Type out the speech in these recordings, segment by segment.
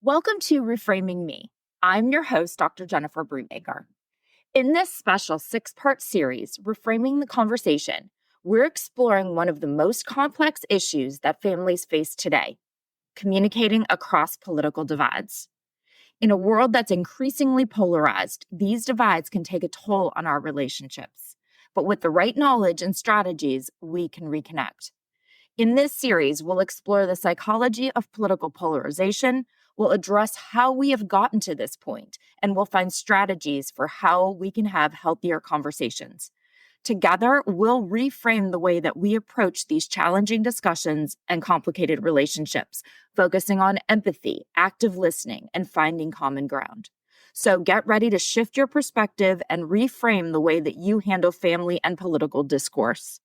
Welcome to Reframing Me. I'm your host, Dr. Jennifer Brubaker. In this special 6-part series, Reframing the Conversation, we're exploring one of the most complex issues that families face today: communicating across political divides. In a world that's increasingly polarized, these divides can take a toll on our relationships. But with the right knowledge and strategies, we can reconnect. In this series, we'll explore the psychology of political polarization, we'll address how we have gotten to this point, and we'll find strategies for how we can have healthier conversations. Together, we'll reframe the way that we approach these challenging discussions and complicated relationships, focusing on empathy, active listening, and finding common ground. So get ready to shift your perspective and reframe the way that you handle family and political discourse.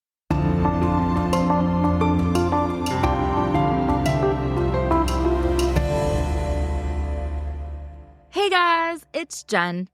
Hey guys, it's Jen.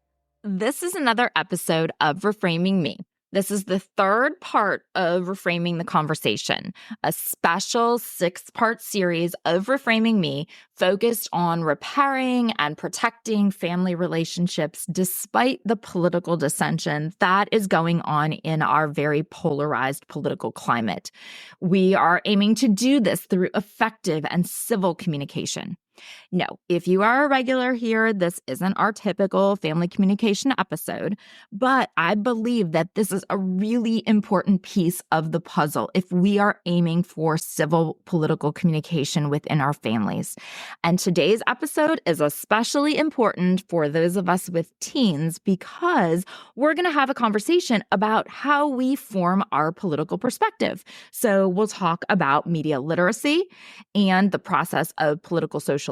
This is another episode of Reframing Me. This is the third part of Reframing the Conversation, a special 6-part series of Reframing Me focused on repairing and protecting family relationships despite the political dissension that is going on in our very polarized political climate. We are aiming to do this through effective and civil communication. No, if you are a regular here, this isn't our typical family communication episode, but I believe that this is a really important piece of the puzzle if we are aiming for civil political communication within our families. And today's episode is especially important for those of us with teens because we're going to have a conversation about how we form our political perspective. So we'll talk about media literacy and the process of political socialization.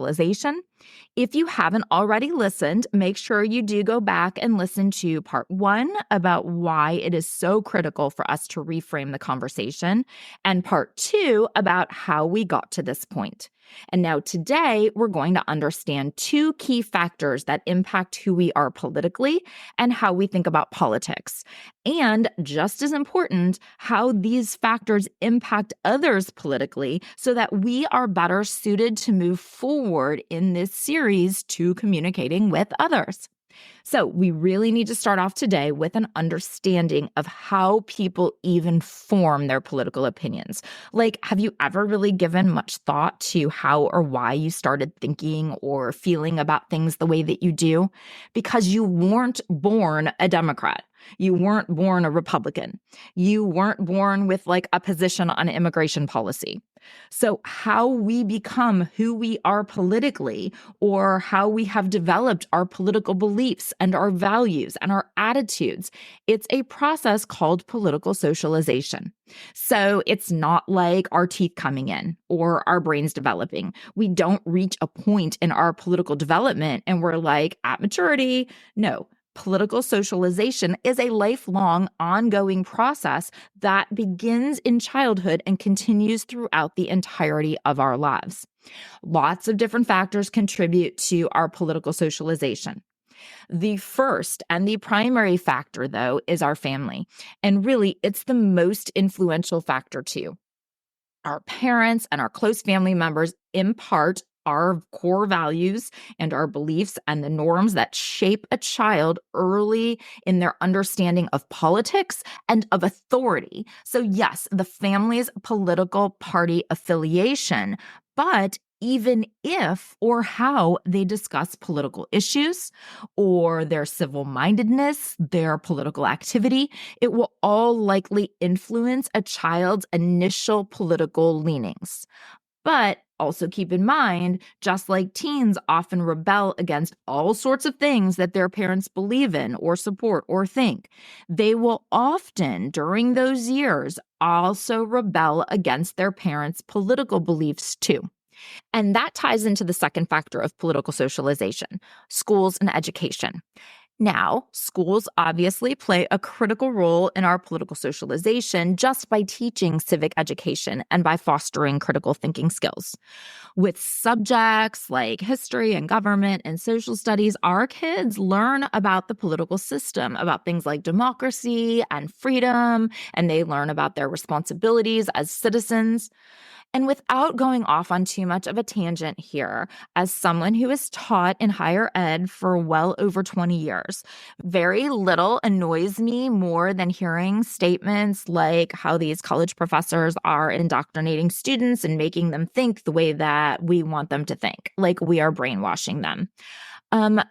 If you haven't already listened, make sure you do go back and listen to part 1 about why it is so critical for us to reframe the conversation, and part 2 about how we got to this point. And now today, we're going to understand 2 key factors that impact who we are politically and how we think about politics. And just as important, how these factors impact others politically so that we are better suited to move forward in this series to communicating with others. So we really need to start off today with an understanding of how people even form their political opinions. Like, have you ever really given much thought to how or why you started thinking or feeling about things the way that you do? Because you weren't born a Democrat. You weren't born a Republican. You weren't born with like a position on immigration policy. So how we become who we are politically, or how we have developed our political beliefs and our values and our attitudes, it's a process called political socialization. So it's not like our teeth coming in or our brains developing. We don't reach a point in our political development and we're like, at maturity. No. Political socialization is a lifelong, ongoing process that begins in childhood and continues throughout the entirety of our lives. Lots of different factors contribute to our political socialization. The first and the primary factor, though, is our family. And really, it's the most influential factor, too. Our parents and our close family members impart our core values and our beliefs and the norms that shape a child early in their understanding of politics and of authority. So yes, the family's political party affiliation, but even if or how they discuss political issues or their civil-mindedness, their political activity, it will all likely influence a child's initial political leanings. But also keep in mind, just like teens often rebel against all sorts of things that their parents believe in or support or think, they will often, during those years, also rebel against their parents' political beliefs too. And that ties into the second factor of political socialization, schools and education. Now, schools obviously play a critical role in our political socialization just by teaching civic education and by fostering critical thinking skills. With subjects like history and government and social studies, our kids learn about the political system, about things like democracy and freedom, and they learn about their responsibilities as citizens. And without going off on too much of a tangent here, as someone who has taught in higher ed for well over 20 years, very little annoys me more than hearing statements like how these college professors are indoctrinating students and making them think the way that we want them to think, like we are brainwashing them.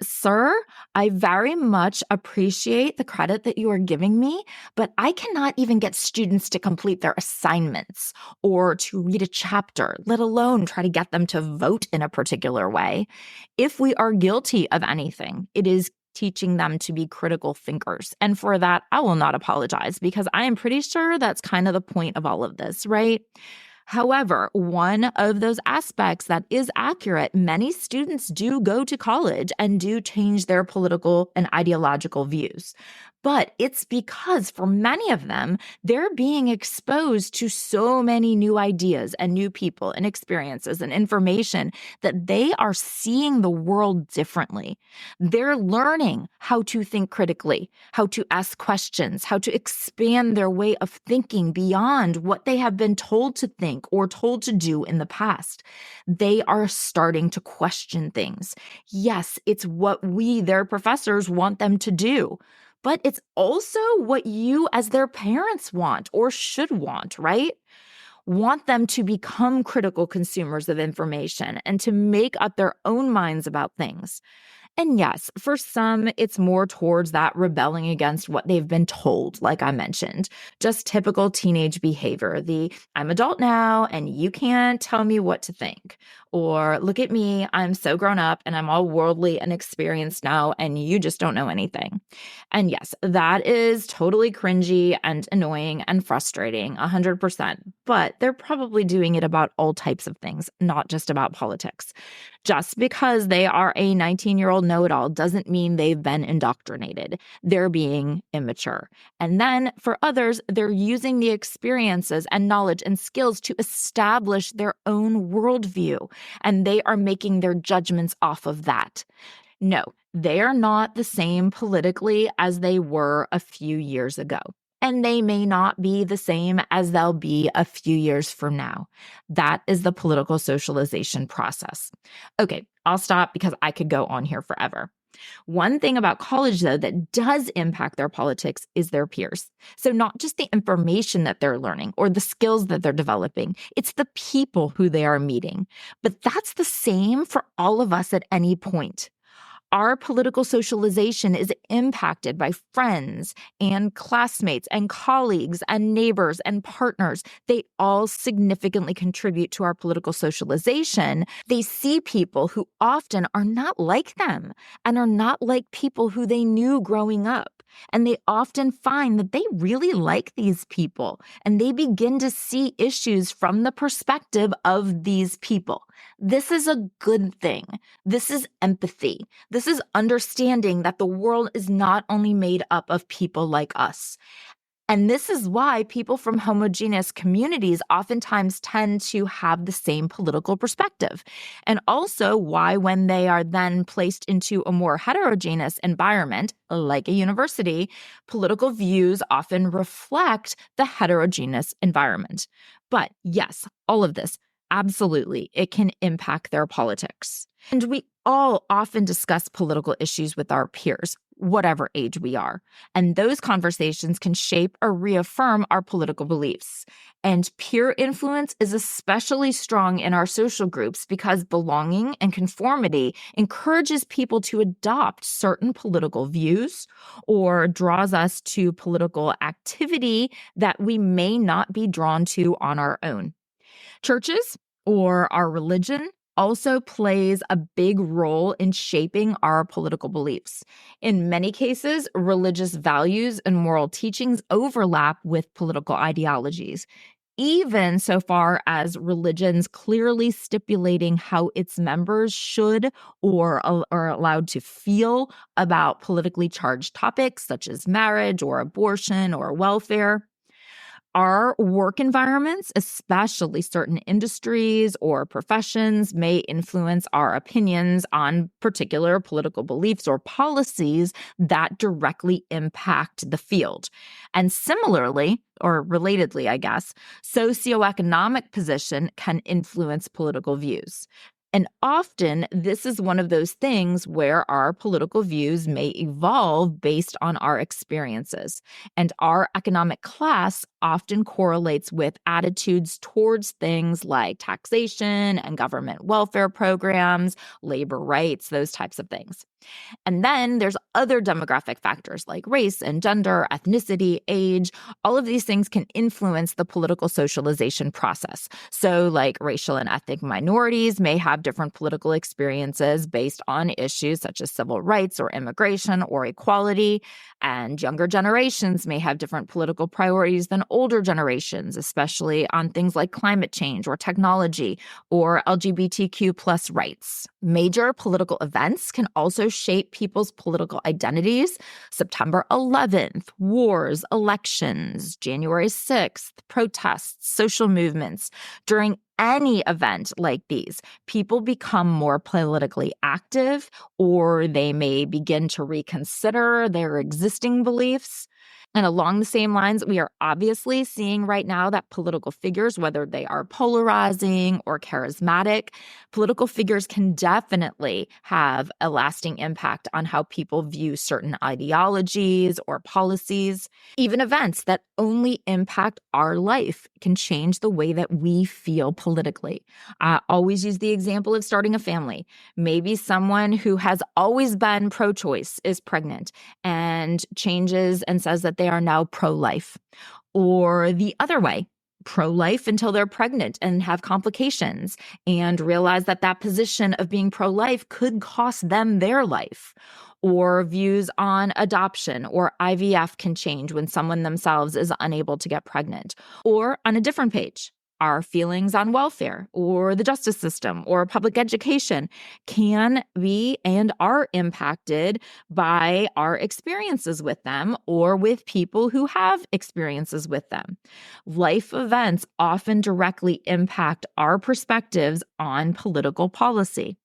Sir, I very much appreciate the credit that you are giving me, but I cannot even get students to complete their assignments or to read a chapter, let alone try to get them to vote in a particular way. If we are guilty of anything, it is teaching them to be critical thinkers. And for that, I will not apologize because I am pretty sure that's kind of the point of all of this, right? However, one of those aspects that is accurate, many students do go to college and do change their political and ideological views. But it's because for many of them, they're being exposed to so many new ideas and new people and experiences and information that they are seeing the world differently. They're learning how to think critically, how to ask questions, how to expand their way of thinking beyond what they have been told to think or told to do in the past. They are starting to question things. Yes, it's what we, their professors, want them to do. But it's also what you as their parents want or should want, right? Want them to become critical consumers of information and to make up their own minds about things. And yes, for some, it's more towards that rebelling against what they've been told, like I mentioned. Just typical teenage behavior. The I'm adult now and you can't tell me what to think. Or look at me, I'm so grown up and I'm all worldly and experienced now and you just don't know anything. And yes, that is totally cringy and annoying and frustrating, 100%. But they're probably doing it about all types of things, not just about politics. Just because they are a 19-year-old know-it-all doesn't mean they've been indoctrinated. They're being immature. And then for others, they're using the experiences and knowledge and skills to establish their own worldview, and they are making their judgments off of that. No, they are not the same politically as they were a few years ago. And they may not be the same as they'll be a few years from now. That is the political socialization process. Okay, I'll stop because I could go on here forever. One thing about college, though, that does impact their politics is their peers. So not just the information that they're learning or the skills that they're developing, it's the people who they are meeting. But that's the same for all of us at any point. Our political socialization is impacted by friends and classmates and colleagues and neighbors and partners. They all significantly contribute to our political socialization. They see people who often are not like them and are not like people who they knew growing up. And they often find that they really like these people and they begin to see issues from the perspective of these people. This is a good thing. This is empathy. This is understanding that the world is not only made up of people like us. And this is why people from homogeneous communities oftentimes tend to have the same political perspective. And also why when they are then placed into a more heterogeneous environment, like a university, political views often reflect the heterogeneous environment. But yes, all of this, absolutely, it can impact their politics. And we all often discuss political issues with our peers, whatever age we are. And those conversations can shape or reaffirm our political beliefs. And peer influence is especially strong in our social groups because belonging and conformity encourages people to adopt certain political views or draws us to political activity that we may not be drawn to on our own. Churches or our religion also plays a big role in shaping our political beliefs. In many cases, religious values and moral teachings overlap with political ideologies, even so far as religions clearly stipulating how its members should or are allowed to feel about politically charged topics such as marriage or abortion or welfare. Our work environments, especially certain industries or professions, may influence our opinions on particular political beliefs or policies that directly impact the field. And similarly, or relatedly, I guess, socioeconomic position can influence political views. And often, this is one of those things where our political views may evolve based on our experiences. And our economic class often correlates with attitudes towards things like taxation and government welfare programs, labor rights, those types of things. And then there's other demographic factors like race and gender, ethnicity, age. All of these things can influence the political socialization process. So, like racial and ethnic minorities may have different political experiences based on issues such as civil rights or immigration or equality. And younger generations may have different political priorities than older generations, especially on things like climate change or technology or LGBTQ plus rights. Major political events can also shape people's political identities. September 11th, wars, elections, January 6th, protests, social movements. During any event like these, people become more politically active, or they may begin to reconsider their existing beliefs. And along the same lines, we are obviously seeing right now that political figures, whether they are polarizing or charismatic, political figures can definitely have a lasting impact on how people view certain ideologies or policies. Even events that only impact our life can change the way that we feel politically. I always use the example of starting a family. Maybe someone who has always been pro-choice is pregnant and changes and says that they are now pro-life. Or the other way, pro-life until they're pregnant and have complications and realize that that position of being pro-life could cost them their life. Or views on adoption or IVF can change when someone themselves is unable to get pregnant. Or on a different page, our feelings on welfare or the justice system or public education can be and are impacted by our experiences with them or with people who have experiences with them. Life events often directly impact our perspectives on political policy.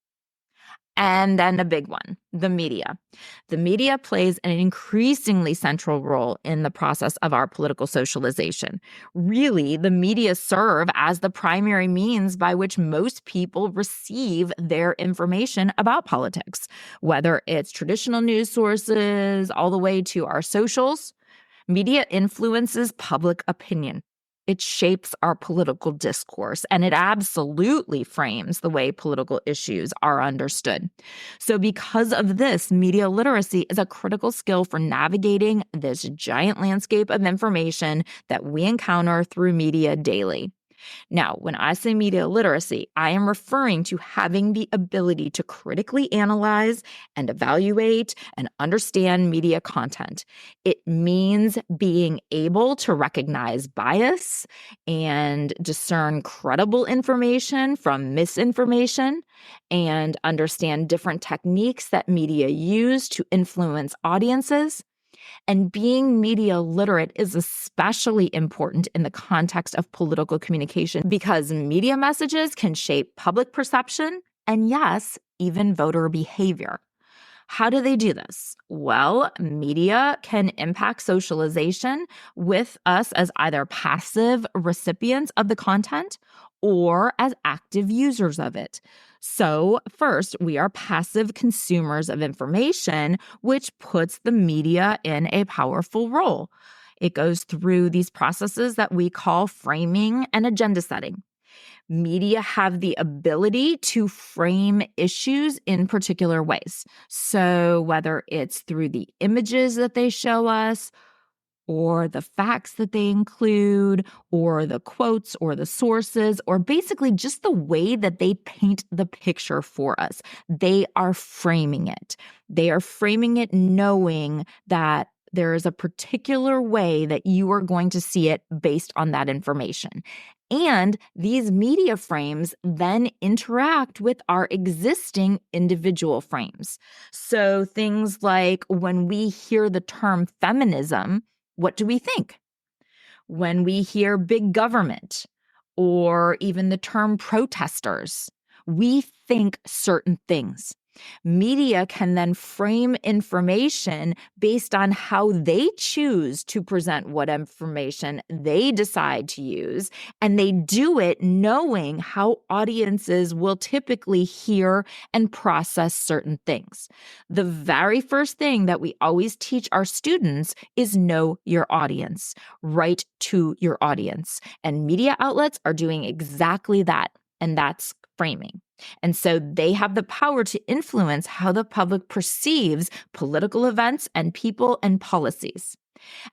And then a big one, the media. The media plays an increasingly central role in the process of our political socialization. Really, the media serve as the primary means by which most people receive their information about politics, whether it's traditional news sources all the way to our socials. Media influences public opinion. It shapes our political discourse, and it absolutely frames the way political issues are understood. So because of this, media literacy is a critical skill for navigating this giant landscape of information that we encounter through media daily. Now, when I say media literacy, I am referring to having the ability to critically analyze and evaluate and understand media content. It means being able to recognize bias and discern credible information from misinformation and understand different techniques that media use to influence audiences. And being media literate is especially important in the context of political communication because media messages can shape public perception and, yes, even voter behavior. How do they do this? Well, media can impact socialization with us as either passive recipients of the content or as active users of it. So, first, we are passive consumers of information, which puts the media in a powerful role. It goes through these processes that we call framing and agenda setting. Media have the ability to frame issues in particular ways. So whether it's through the images that they show us, or the facts that they include, or the quotes or the sources, or basically just the way that they paint the picture for us. They are framing it. They are framing it knowing that there is a particular way that you are going to see it based on that information. And these media frames then interact with our existing individual frames. So things like when we hear the term feminism, what do we think? when we hear big government or even the term protesters, we think certain things. Media can then frame information based on how they choose to present what information they decide to use, and they do it knowing how audiences will typically hear and process certain things. The very first thing that we always teach our students is know your audience, write to your audience. And media outlets are doing exactly that, and that's framing. And so they have the power to influence how the public perceives political events and people and policies.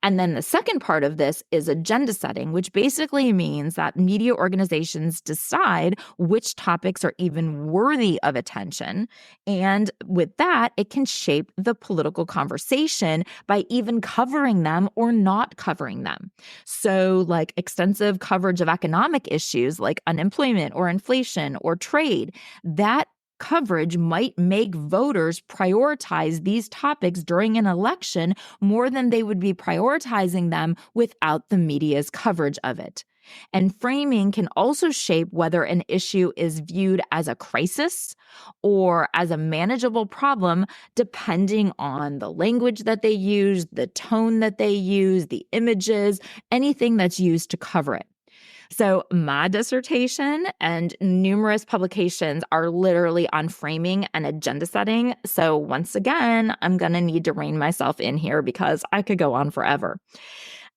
And then the second part of this is agenda setting, which basically means that media organizations decide which topics are even worthy of attention. And with that, it can shape the political conversation by even covering them or not covering them. So, like extensive coverage of economic issues like unemployment or inflation or trade, that coverage might make voters prioritize these topics during an election more than they would be prioritizing them without the media's coverage of it. And framing can also shape whether an issue is viewed as a crisis or as a manageable problem, depending on the language that they use, the tone that they use, the images, anything that's used to cover it. So my dissertation and numerous publications are literally on framing and agenda setting. So once again, I'm going to need to rein myself in here because I could go on forever.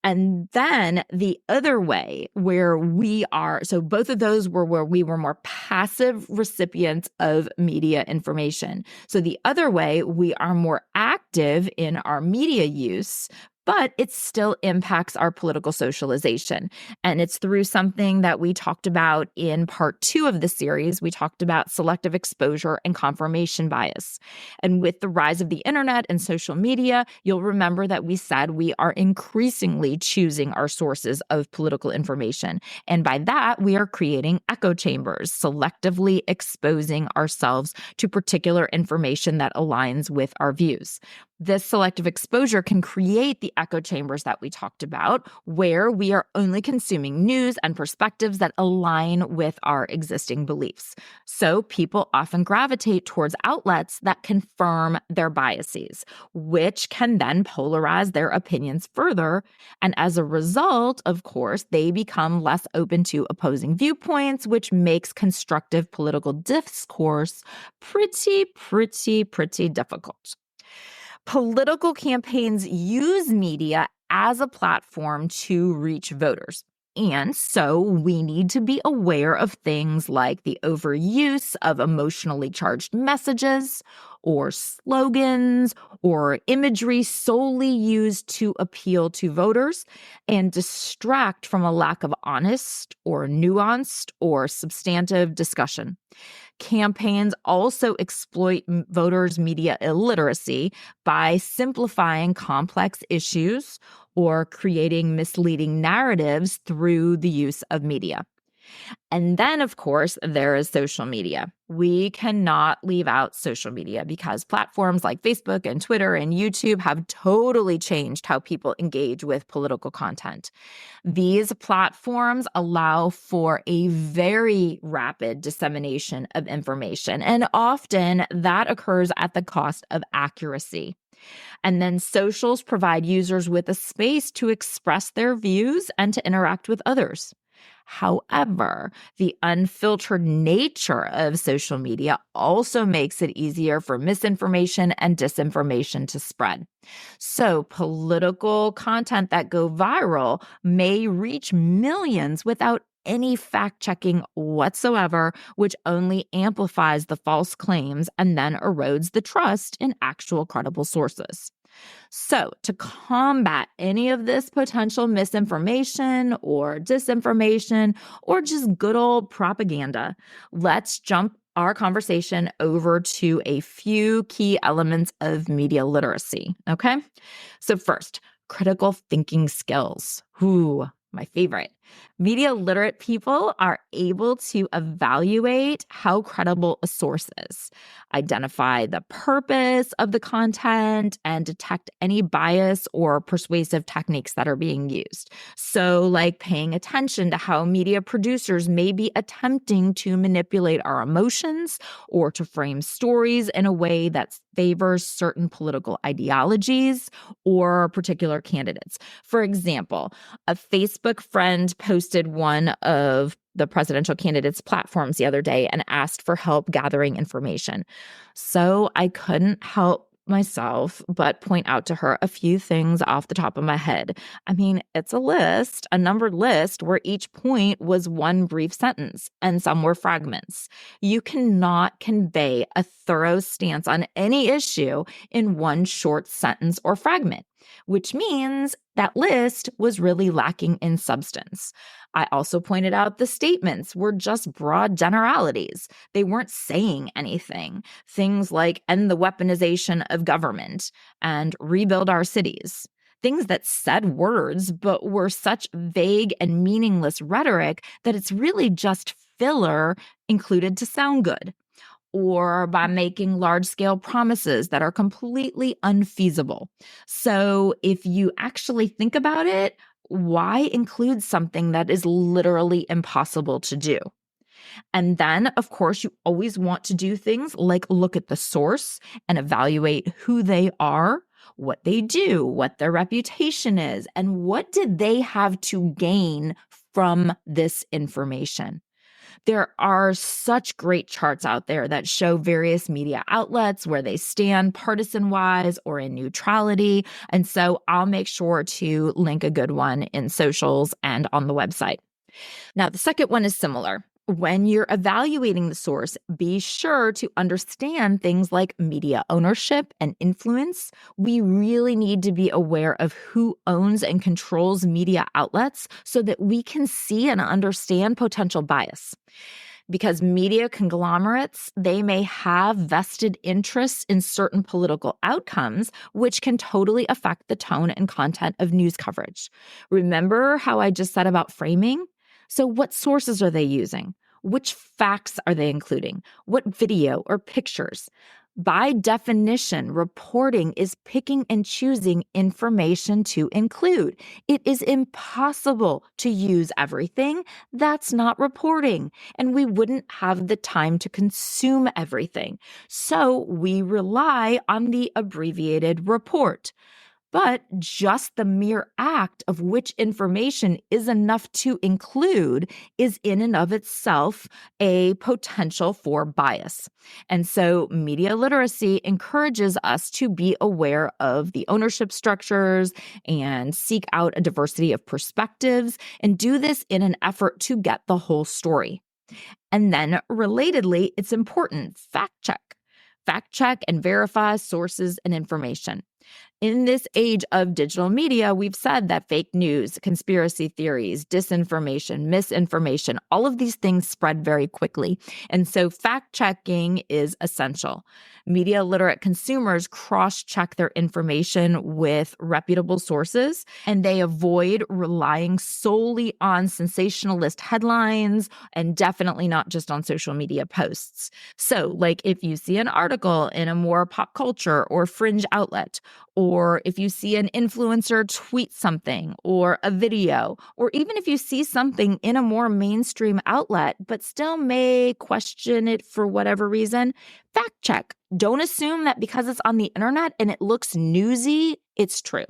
And then the other way where we are, so both of those were where we were more passive recipients of media information. So the other way, we are more active in our media use, but it still impacts our political socialization. And it's through something that we talked about in part 2 of the series. We talked about selective exposure and confirmation bias. And with the rise of the internet and social media, you'll remember that we said we are increasingly choosing our sources of political information. And by that, we are creating echo chambers, selectively exposing ourselves to particular information that aligns with our views. This selective exposure can create the echo chambers that we talked about, where we are only consuming news and perspectives that align with our existing beliefs. So people often gravitate towards outlets that confirm their biases, which can then polarize their opinions further. And as a result, of course, they become less open to opposing viewpoints, which makes constructive political discourse pretty difficult. Political campaigns use media as a platform to reach voters. And so we need to be aware of things like the overuse of emotionally charged messages or slogans or imagery solely used to appeal to voters and distract from a lack of honest or nuanced or substantive discussion. Campaigns also exploit voters' media illiteracy by simplifying complex issues or creating misleading narratives through the use of media. And then, of course, there is social media. We cannot leave out social media because platforms like Facebook and Twitter and YouTube have totally changed how people engage with political content. These platforms allow for a very rapid dissemination of information, and often that occurs at the cost of accuracy. And then socials provide users with a space to express their views and to interact with others. However, the unfiltered nature of social media also makes it easier for misinformation and disinformation to spread. So political content that go viral may reach millions without any fact-checking whatsoever, which only amplifies the false claims and then erodes the trust in actual credible sources. So, to combat any of this potential misinformation or disinformation or just good old propaganda, let's jump our conversation over to a few key elements of media literacy, okay? So first, critical thinking skills. Ooh, my favorite. Media literate people are able to evaluate how credible a source is, identify the purpose of the content, and detect any bias or persuasive techniques that are being used. So, like paying attention to how media producers may be attempting to manipulate our emotions or to frame stories in a way that favors certain political ideologies or particular candidates. For example, a Facebook friend posted one of the presidential candidates' platforms the other day and asked for help gathering information. So I couldn't help myself but point out to her a few things off the top of my head. I mean, it's a list, a numbered list where each point was one brief sentence and some were fragments. You cannot convey a thorough stance on any issue in one short sentence or fragment, which means that list was really lacking in substance. I also pointed out the statements were just broad generalities. They weren't saying anything. Things like end the weaponization of government and rebuild our cities. Things that said words, but were such vague and meaningless rhetoric that it's really just filler included to sound good, or by making large-scale promises that are completely unfeasible. So if you actually think about it, why include something that is literally impossible to do? And then, of course, you always want to do things like look at the source and evaluate who they are, what they do, what their reputation is, and what did they have to gain from this information. There are such great charts out there that show various media outlets where they stand partisan-wise or in neutrality. And so I'll make sure to link a good one in socials and on the website. Now, the second one is similar. When you're evaluating the source, be sure to understand things like media ownership and influence. We really need to be aware of who owns and controls media outlets so that we can see and understand potential bias. Because media conglomerates, they may have vested interests in certain political outcomes, which can totally affect the tone and content of news coverage. Remember how I just said about framing? So what sources are they using? Which facts are they including? What video or pictures? By definition, reporting is picking and choosing information to include. It is impossible to use everything. That's not reporting. And we wouldn't have the time to consume everything. So we rely on the abbreviated report. But just the mere act of which information is enough to include is in and of itself a potential for bias. And so media literacy encourages us to be aware of the ownership structures and seek out a diversity of perspectives and do this in an effort to get the whole story. And then relatedly, it's important, fact check. Fact check and verify sources and information. In this age of digital media, we've said that fake news, conspiracy theories, disinformation, misinformation, all of these things spread very quickly. And so fact checking is essential. Media literate consumers cross-check their information with reputable sources, and they avoid relying solely on sensationalist headlines and definitely not just on social media posts. So, like if you see an article in a more pop culture or fringe outlet, or if you see an influencer tweet something or a video, or even if you see something in a more mainstream outlet, but still may question it for whatever reason, fact check. Don't assume that because it's on the internet and it looks newsy, it's true.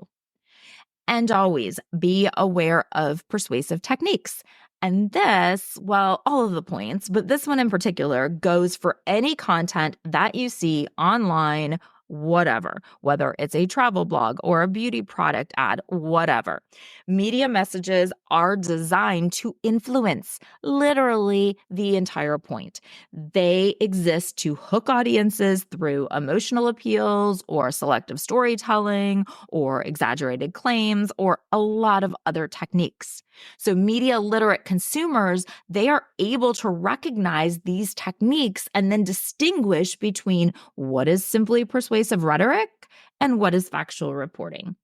And always be aware of persuasive techniques. And this, well, all of the points, but this one in particular goes for any content that you see online, whatever, whether it's a travel blog or a beauty product ad, whatever. Media messages are designed to influence literally the entire point. They exist to hook audiences through emotional appeals or selective storytelling or exaggerated claims or a lot of other techniques. So media literate consumers, they are able to recognize these techniques and then distinguish between what is simply persuasive rhetoric and what is factual reporting.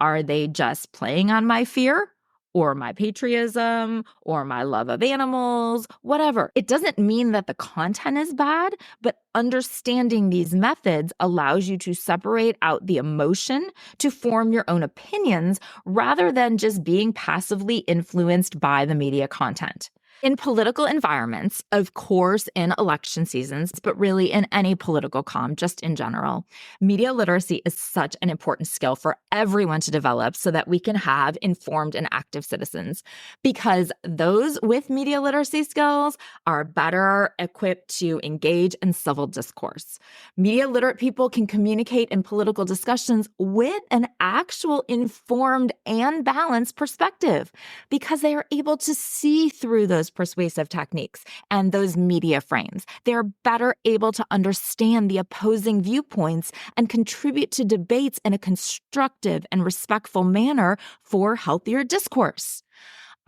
Are they just playing on my fear? or my patriotism or my love of animals, whatever. It doesn't mean that the content is bad, but understanding these methods allows you to separate out the emotion to form your own opinions rather than just being passively influenced by the media content. In political environments, of course, in election seasons, but really in any political comm, just in general, media literacy is such an important skill for everyone to develop so that we can have informed and active citizens. Because those with media literacy skills are better equipped to engage in civil discourse. Media literate people can communicate in political discussions with an actual informed and balanced perspective because they are able to see through those persuasive techniques and those media frames. They're better able to understand the opposing viewpoints and contribute to debates in a constructive and respectful manner for healthier discourse.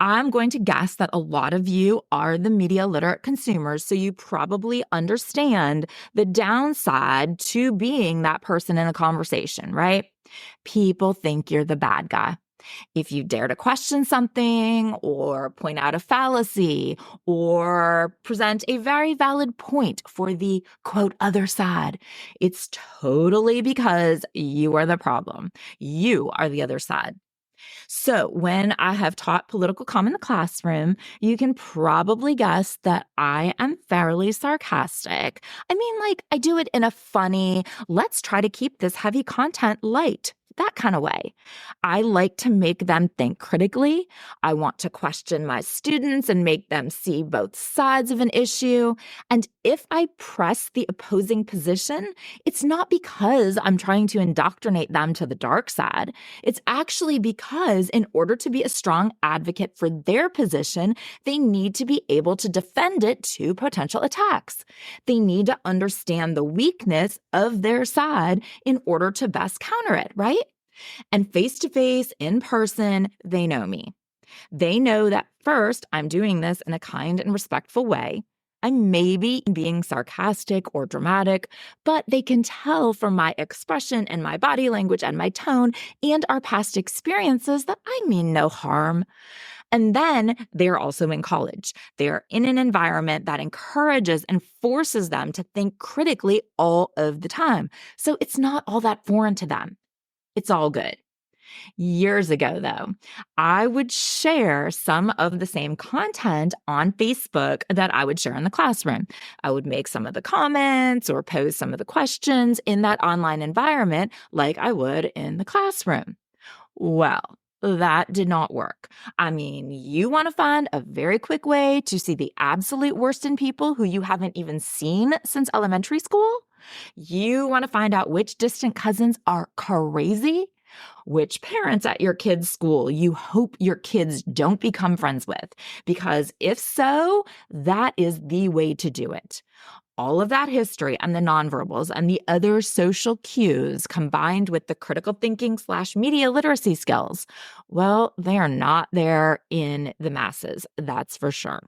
I'm going to guess that a lot of you are the media literate consumers, so you probably understand the downside to being that person in a conversation, right? People think you're the bad guy. If you dare to question something or point out a fallacy or present a very valid point for the quote other side, it's totally because you are the problem. You are the other side. So when I have taught political comm in the classroom, you can probably guess that I am fairly sarcastic. I mean, like, I do it in a funny, let's try to keep this heavy content light, that kind of way. I like to make them think critically. I want to question my students and make them see both sides of an issue. And if I press the opposing position, it's not because I'm trying to indoctrinate them to the dark side. It's actually because in order to be a strong advocate for their position, they need to be able to defend it to potential attacks. They need to understand the weakness of their side in order to best counter it, right? And face to face, in person, they know me. They know that first, I'm doing this in a kind and respectful way. I may be being sarcastic or dramatic, but they can tell from my expression and my body language and my tone and our past experiences that I mean no harm. And then they're also in college. They're in an environment that encourages and forces them to think critically all of the time. So it's not all that foreign to them. It's all good. Years ago, though, I would share some of the same content on Facebook that I would share in the classroom. I would make some of the comments or pose some of the questions in that online environment like I would in the classroom. Well, that did not work. I mean, you want to find a very quick way to see the absolute worst in people who you haven't even seen since elementary school? You want to find out which distant cousins are crazy? Which parents at your kids' school you hope your kids don't become friends with? Because if so, that is the way to do it. All of that history and the nonverbals and the other social cues combined with the critical thinking / media literacy skills, well, they are not there in the masses, that's for sure.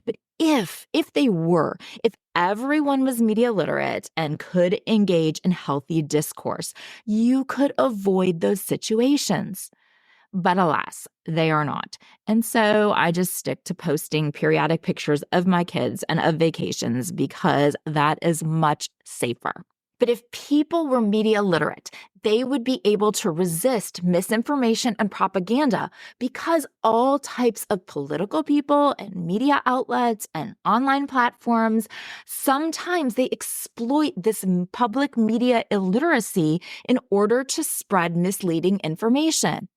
But if they were, if everyone was media literate and could engage in healthy discourse, you could avoid those situations. But alas, they are not. And so I just stick to posting periodic pictures of my kids and of vacations because that is much safer. But if people were media literate, they would be able to resist misinformation and propaganda because all types of political people and media outlets and online platforms, sometimes they exploit this public media illiteracy in order to spread misleading information.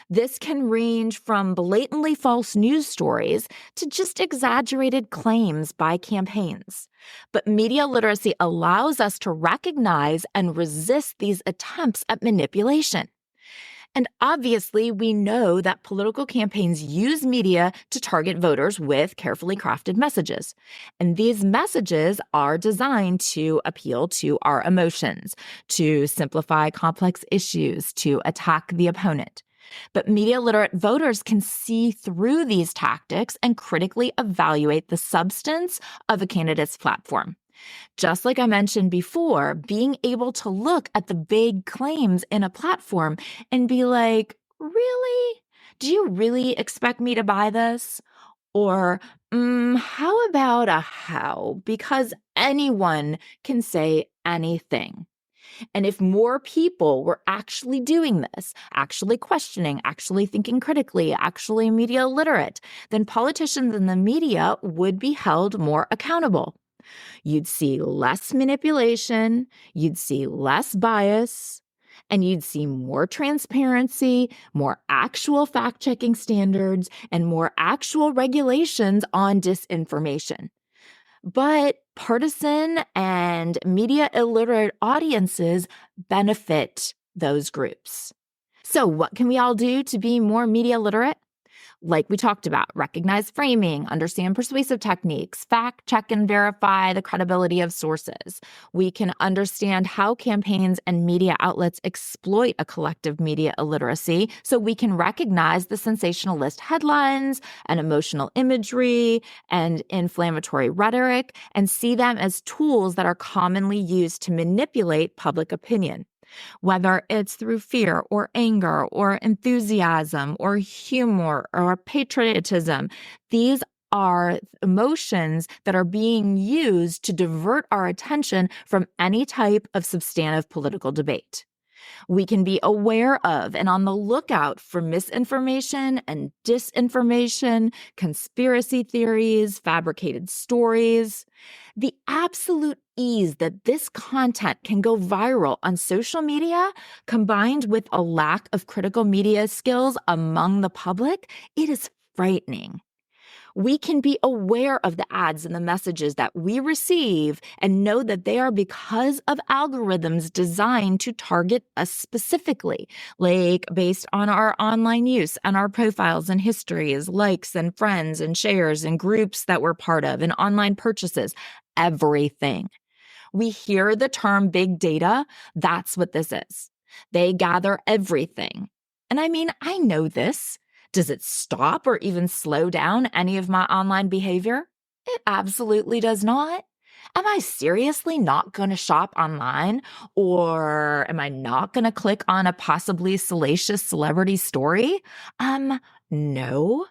This can range from blatantly false news stories to just exaggerated claims by campaigns. But media literacy allows us to recognize and resist these attempts at manipulation. And obviously, we know that political campaigns use media to target voters with carefully crafted messages. And these messages are designed to appeal to our emotions, to simplify complex issues, to attack the opponent. But media literate voters can see through these tactics and critically evaluate the substance of a candidate's platform. Just like I mentioned before, being able to look at the vague claims in a platform and be like, really? do you really expect me to buy this? Or, how about a how? Because anyone can say anything. And if more people were actually doing this, actually questioning, actually thinking critically, actually media literate, then politicians and the media would be held more accountable. You'd see less manipulation, you'd see less bias, and you'd see more transparency, more actual fact checking standards, and more actual regulations on disinformation. But partisan and media illiterate audiences benefit those groups. So, what can we all do to be more media literate? Like we talked about, recognize framing, understand persuasive techniques, fact check and verify the credibility of sources. We can understand how campaigns and media outlets exploit a collective media illiteracy so we can recognize the sensationalist headlines and emotional imagery and inflammatory rhetoric and see them as tools that are commonly used to manipulate public opinion. Whether it's through fear or anger or enthusiasm or humor or patriotism, these are emotions that are being used to divert our attention from any type of substantive political debate. We can be aware of and on the lookout for misinformation and disinformation, conspiracy theories, fabricated stories. The absolute ease that this content can go viral on social media, combined with a lack of critical media skills among the public, it is frightening. We can be aware of the ads and the messages that we receive and know that they are because of algorithms designed to target us specifically, like based on our online use and our profiles and histories, likes and friends and shares and groups that we're part of and online purchases, everything. We hear the term big data. That's what this is. They gather everything. And I mean, I know this. Does it stop or even slow down any of my online behavior? It absolutely does not. Am I seriously not going to shop online? Or am I not going to click on a possibly salacious celebrity story? No.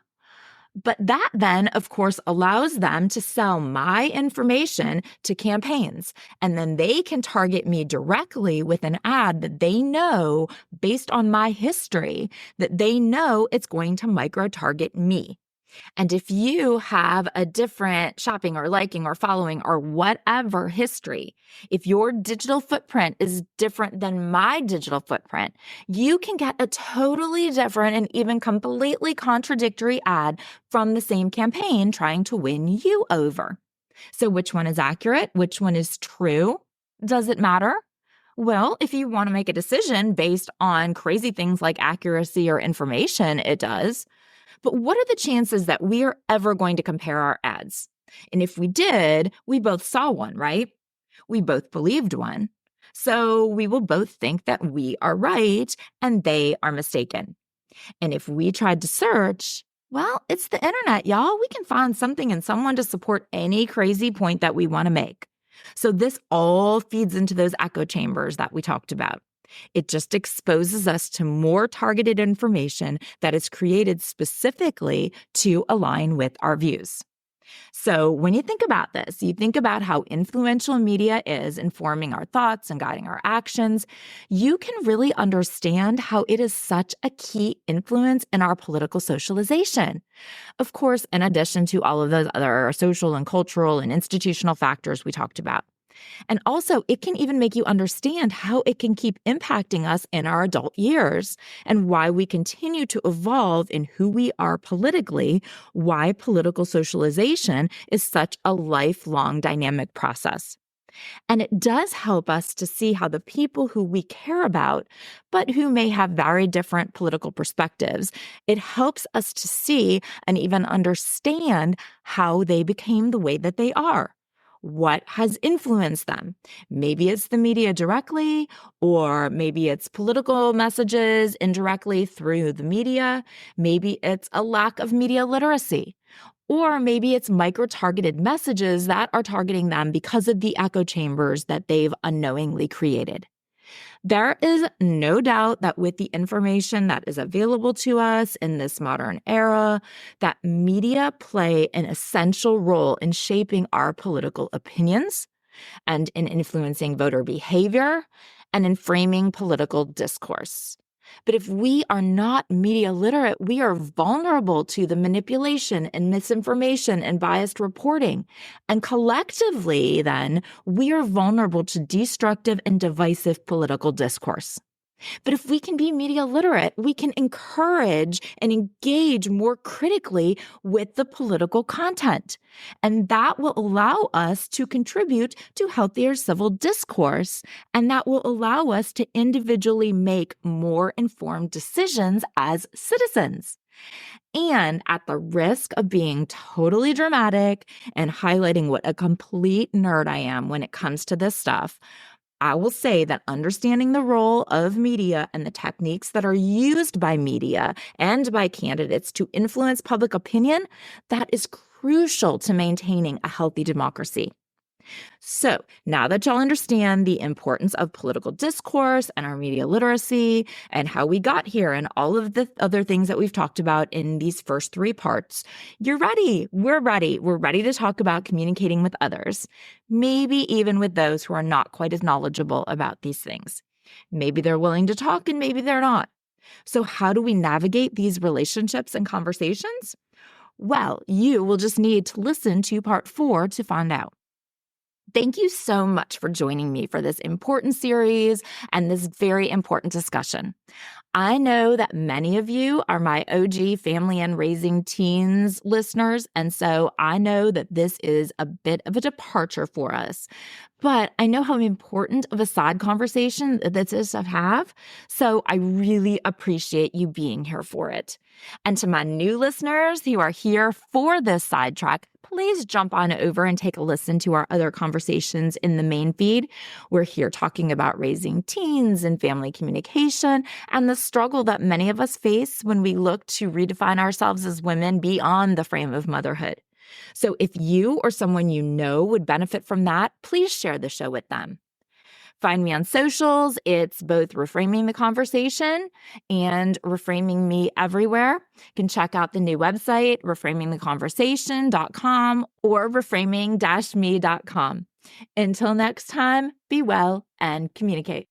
But that then, of course, allows them to sell my information to campaigns. And then they can target me directly with an ad that they know, based on my history, that they know it's going to micro-target me. And if you have a different shopping or liking or following or whatever history, if your digital footprint is different than my digital footprint, you can get a totally different and even completely contradictory ad from the same campaign trying to win you over. So which one is accurate? Which one is true? Does it matter? Well, if you want to make a decision based on crazy things like accuracy or information, it does. But what are the chances that we are ever going to compare our ads? And if we did, we both saw one, right? We both believed one. So we will both think that we are right and they are mistaken. And if we tried to search, well, it's the internet, y'all. We can find something and someone to support any crazy point that we want to make. So this all feeds into those echo chambers that we talked about. It just exposes us to more targeted information that is created specifically to align with our views. So when you think about this, you think about how influential media is informing our thoughts and guiding our actions, you can really understand how it is such a key influence in our political socialization. Of course, in addition to all of those other social and cultural and institutional factors we talked about. And also, it can even make you understand how it can keep impacting us in our adult years and why we continue to evolve in who we are politically, why political socialization is such a lifelong dynamic process. And it does help us to see how the people who we care about, but who may have very different political perspectives, it helps us to see and even understand how they became the way that they are. What has influenced them? Maybe it's the media directly, or maybe it's political messages indirectly through the media. Maybe it's a lack of media literacy. Or maybe it's micro-targeted messages that are targeting them because of the echo chambers that they've unknowingly created. There is no doubt that with the information that is available to us in this modern era, that media play an essential role in shaping our political opinions and in influencing voter behavior and in framing political discourse. But if we are not media literate, we are vulnerable to the manipulation and misinformation and biased reporting. And collectively, then, we are vulnerable to destructive and divisive political discourse. But if we can be media literate, we can encourage and engage more critically with the political content. And that will allow us to contribute to healthier civil discourse. And that will allow us to individually make more informed decisions as citizens. And at the risk of being totally dramatic and highlighting what a complete nerd I am when it comes to this stuff, I will say that understanding the role of media and the techniques that are used by media and by candidates to influence public opinion, that is crucial to maintaining a healthy democracy. So now that y'all understand the importance of political discourse and our media literacy and how we got here and all of the other things that we've talked about in these first 3 parts, you're ready. We're ready. We're ready to talk about communicating with others, maybe even with those who are not quite as knowledgeable about these things. Maybe they're willing to talk and maybe they're not. So how do we navigate these relationships and conversations? Well, you will just need to listen to part 4 to find out. Thank you so much for joining me for this important series and this very important discussion. I know that many of you are my OG Family and Raising Teens listeners, and so I know that this is a bit of a departure for us. But I know how important of a side conversation this is to have, so I really appreciate you being here for it. And to my new listeners who are here for this sidetrack, please jump on over and take a listen to our other conversations in the main feed. We're here talking about raising teens and family communication and the struggle that many of us face when we look to redefine ourselves as women beyond the frame of motherhood. So if you or someone you know would benefit from that, please share the show with them. Find me on socials. It's both Reframing the Conversation and Reframing Me everywhere. You can check out the new website, reframingtheconversation.com or reframing-me.com. Until next time, be well and communicate.